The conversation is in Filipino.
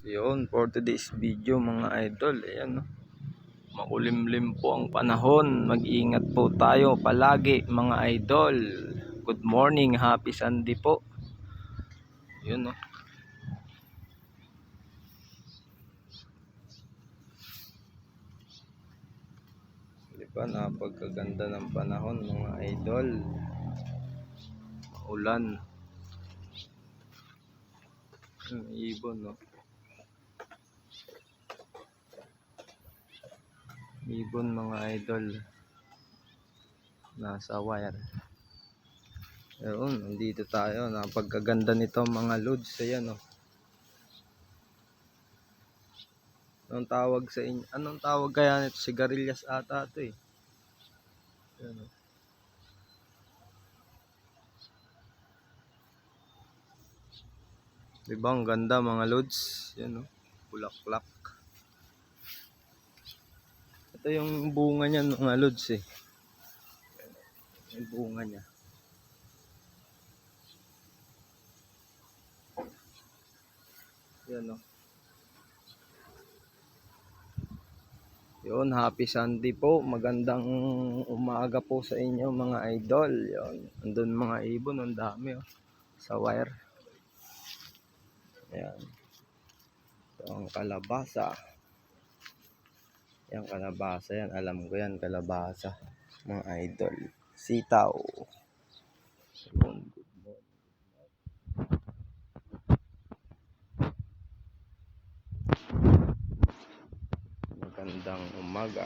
Yun, for today's video mga idol, ayan no. Makulimlim po ang panahon. Mag-ingat po tayo palagi mga idol. Good morning, happy Sunday po. Yun no. Di ba, napagkaganda ng panahon mga idol. Maulan. Ibon no. Ibon mga idol. Nasa wire. Ayun, nandito tayo. Napagkaganda nito mga lods. Ayan no. Anong tawag sa inyo? Anong tawag kaya nito? Sigarilyas ata ito eh. Ayan no. Diba ang ganda mga lods? Yan no. Bulaklak. Ito yung bunga niya mga lods eh. Yung bunga niya. Yan no. Yun, happy Sunday po. Magandang umaga po sa inyo mga idol. Yun. Andun mga ibon, ang dami oh. Sa wire. Ayan. Ito ang kalabasa. Yan kalabasa yan. Alam ko yan kalabasa. Mga idol. Sitaw. Yun. Magandang umaga.